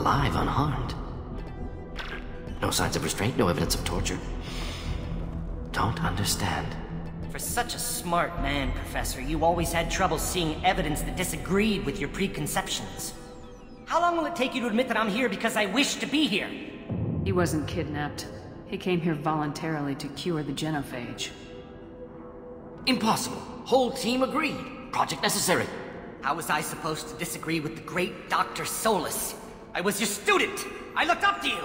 alive, unharmed. No signs of restraint, no evidence of torture. Don't understand. For such a smart man, Professor, you always had trouble seeing evidence that disagreed with your preconceptions. How long will it take you to admit that I'm here because I wish to be here? He wasn't kidnapped. He came here voluntarily to cure the genophage. Impossible. Whole team agreed. Project necessary. How was I supposed to disagree with the great Dr. Solus? I was your student! I looked up to you!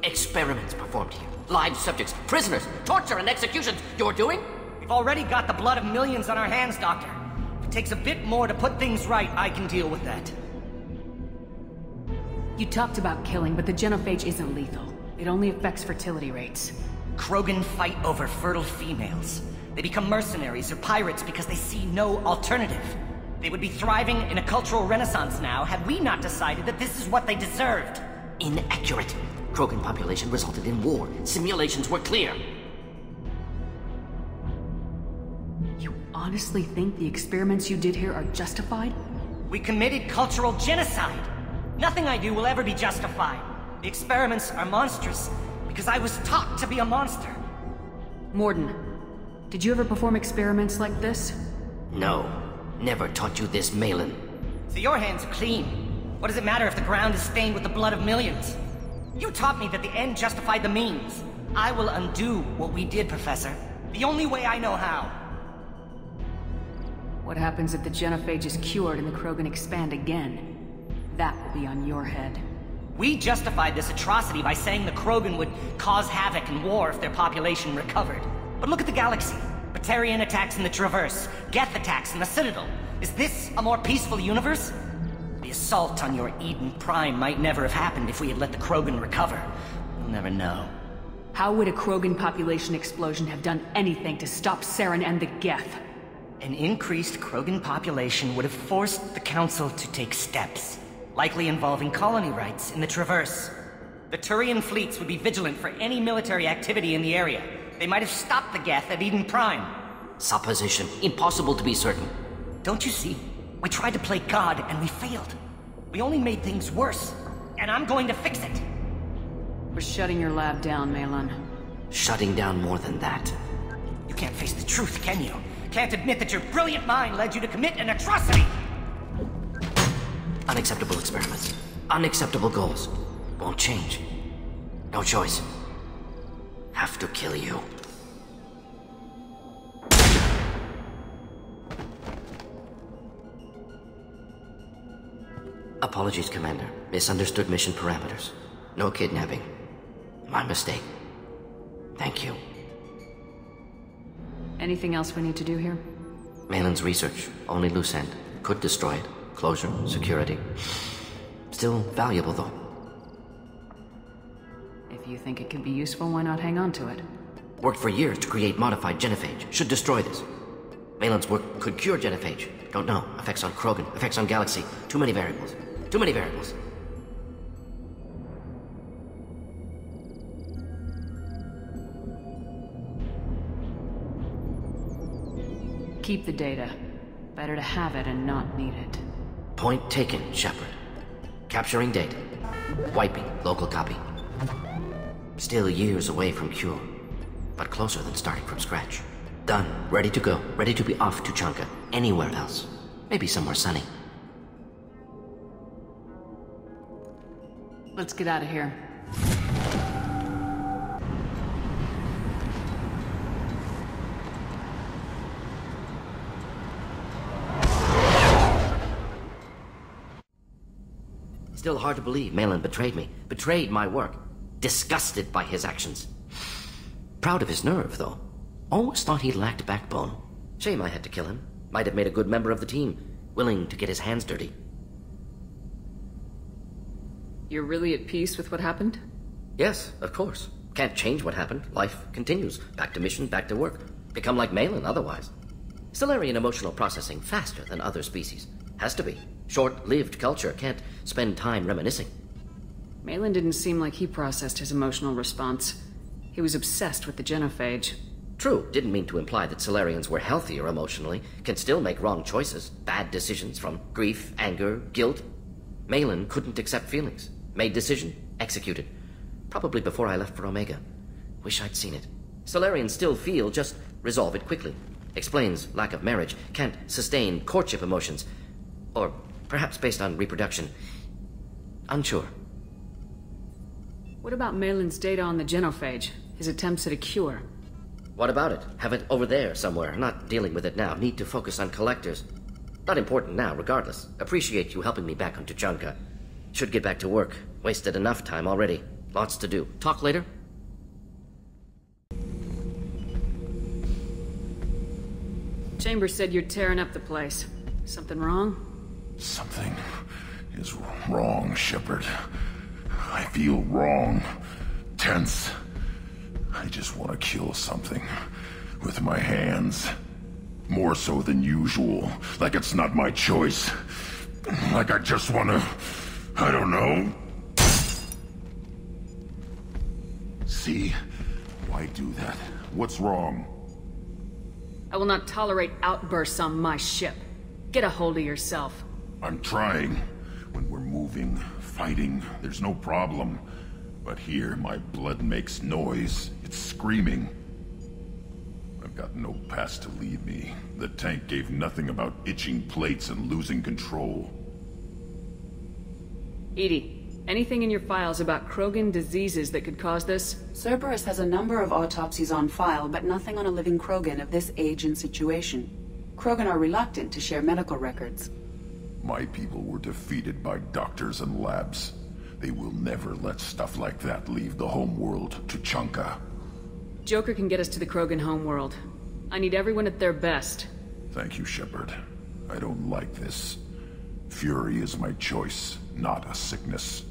Experiments performed here. Live subjects, prisoners, torture and executions. You're doing? We've already got the blood of millions on our hands, Doctor. If it takes a bit more to put things right, I can deal with that. You talked about killing, but the genophage isn't lethal. It only affects fertility rates. Krogan fight over fertile females. They become mercenaries or pirates because they see no alternative. They would be thriving in a cultural renaissance now had we not decided that this is what they deserved. Inaccurate. Krogan population resulted in war. Simulations were clear. You honestly think the experiments you did here are justified? We committed cultural genocide. Nothing I do will ever be justified. The experiments are monstrous because I was taught to be a monster. Mordin, did you ever perform experiments like this? No. Never taught you this, Maelon. So your hands are clean. What does it matter if the ground is stained with the blood of millions? You taught me that the end justified the means. I will undo what we did, Professor. The only way I know how. What happens if the genophage is cured and the Krogan expand again? That will be on your head. We justified this atrocity by saying the Krogan would cause havoc and war if their population recovered. But look at the galaxy. Batarian attacks in the Traverse, Geth attacks in the Citadel. Is this a more peaceful universe? The assault on your Eden Prime might never have happened if we had let the Krogan recover. We'll never know. How would a Krogan population explosion have done anything to stop Saren and the Geth? An increased Krogan population would have forced the Council to take steps, likely involving colony rights in the Traverse. The Turian fleets would be vigilant for any military activity in the area. They might have stopped the Geth at Eden Prime. Supposition. Impossible to be certain. Don't you see? We tried to play God and we failed. We only made things worse. And I'm going to fix it. We're shutting your lab down, Maelon. Shutting down more than that. You can't face the truth, can you? Can't admit that your brilliant mind led you to commit an atrocity! Unacceptable experiments. Unacceptable goals. Won't change. No choice. Have to kill you. Apologies, Commander. Misunderstood mission parameters. No kidnapping. My mistake. Thank you. Anything else we need to do here? Maelon's research. Only loose end. Could destroy it. Closure. Security. Still valuable, though. If you think it could be useful, why not hang on to it? Worked for years to create modified genophage. Should destroy this. Maelon's work could cure genophage. Don't know. Effects on Krogan. Effects on Galaxy. Too many variables. Too many variables. Keep the data. Better to have it and not need it. Point taken, Shepard. Capturing data. Wiping local copy. Still years away from cure, but closer than starting from scratch. Done. Ready to go. Ready to be off Tuchanka. Anywhere else. Maybe somewhere sunny. Let's get out of here. Still hard to believe Maelon betrayed me. Betrayed my work. Disgusted by his actions. Proud of his nerve, though. Always thought he lacked backbone. Shame I had to kill him. Might have made a good member of the team. Willing to get his hands dirty. You're really at peace with what happened? Yes, of course. Can't change what happened. Life continues. Back to mission, back to work. Become like Maelon otherwise. Stellarian emotional processing faster than other species. Has to be. Short-lived culture can't spend time reminiscing. Maelon didn't seem like he processed his emotional response. He was obsessed with the genophage. True, didn't mean to imply that Solarians were healthier emotionally, can still make wrong choices, bad decisions from grief, anger, guilt. Maelon couldn't accept feelings. Made decision, executed. Probably before I left for Omega. Wish I'd seen it. Solarians still feel, just resolve it quickly. Explains lack of marriage, can't sustain courtship emotions. Or perhaps based on reproduction. Unsure. What about Maelon's data on the genophage? His attempts at a cure? What about it? Have it over there somewhere. Not dealing with it now. Need to focus on collectors. Not important now, regardless. Appreciate you helping me back on Tuchanka. Should get back to work. Wasted enough time already. Lots to do. Talk later? Chambers said you're tearing up the place. Something wrong? Something is wrong, Shepard. I feel wrong. Tense. I just want to kill something. With my hands. More so than usual. Like it's not my choice. Like I just want to... I don't know. See? Why do that? What's wrong? I will not tolerate outbursts on my ship. Get a hold of yourself. I'm trying. When we're moving, fighting, there's no problem. But here, my blood makes noise. It's screaming. I've got no past to lead me. The tank gave nothing about itching plates and losing control. Edie, anything in your files about Krogan diseases that could cause this? Cerberus has a number of autopsies on file, but nothing on a living Krogan of this age and situation. Krogan are reluctant to share medical records. My people were defeated by doctors and labs. They will never let stuff like that leave the homeworld, Tuchanka. Joker can get us to the Krogan homeworld. I need everyone at their best. Thank you, Shepard. I don't like this. Fury is my choice, not a sickness.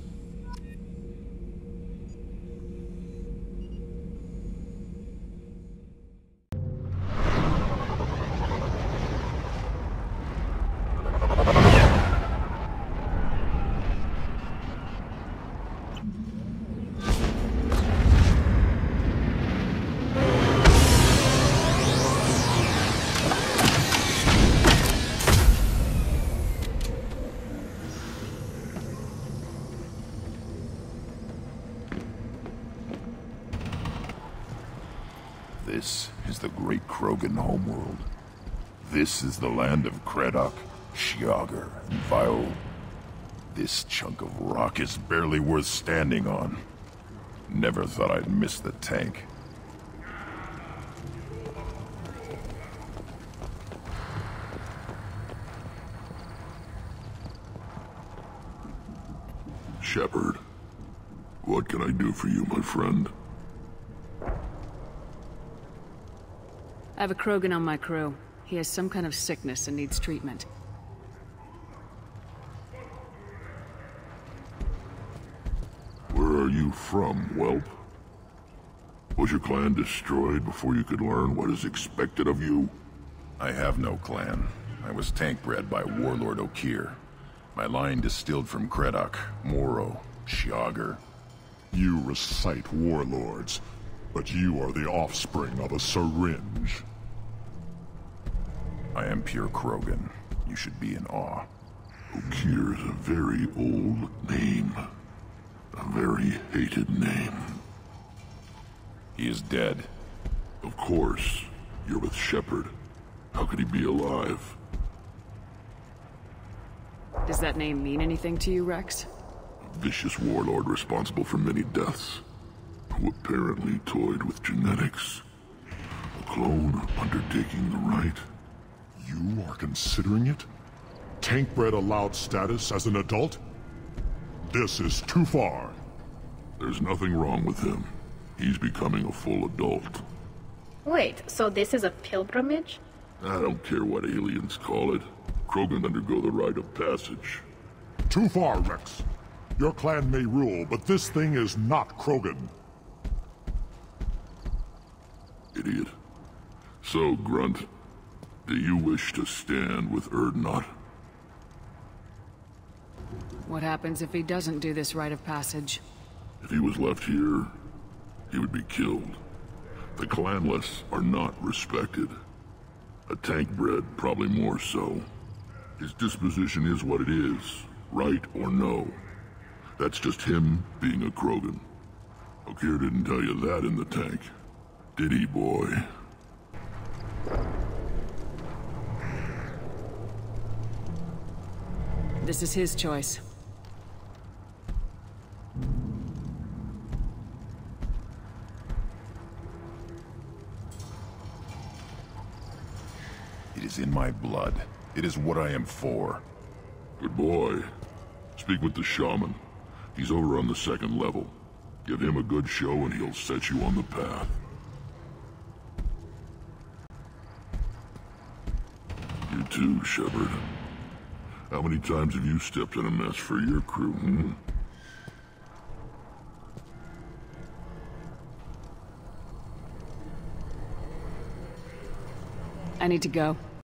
This is the great Krogan homeworld. This is the land of Kredok, Shiagar, and Vio. This chunk of rock is barely worth standing on. Never thought I'd miss the tank. Shepard, what can I do for you, my friend? I have a Krogan on my crew. He has some kind of sickness and needs treatment. Where are you from, whelp? Was your clan destroyed before you could learn what is expected of you? I have no clan. I was tank bred by Warlord Okir. My line distilled from Kredok, Moro, Shiagar. You recite warlords, but you are the offspring of a syringe. I am pure Krogan. You should be in awe. Okir is a very old name. A very hated name. He is dead. Of course. You're with Shepard. How could he be alive? Does that name mean anything to you, Wrex? A vicious warlord responsible for many deaths, who apparently toyed with genetics. A clone undertaking the right. You are considering it? Tank-bred allowed status as an adult? This is too far. There's nothing wrong with him. He's becoming a full adult. Wait, so this is a pilgrimage? I don't care what aliens call it. Krogan undergo the rite of passage. Too far, Wrex. Your clan may rule, but this thing is not Krogan. Idiot. So, Grunt, do you wish to stand with Urdnot? What happens if he doesn't do this rite of passage? If he was left here, he would be killed. The clanless are not respected. A tank-bred, probably more so. His disposition is what it is, right or no. That's just him being a Krogan. Okir didn't tell you that in the tank. Did he, boy? This is his choice. It is in my blood. It is what I am for. Good boy. Speak with the shaman. He's over on the second level. Give him a good show and he'll set you on the path. You too, Shepard. How many times have you stepped in a mess for your crew, hmm? I need to go.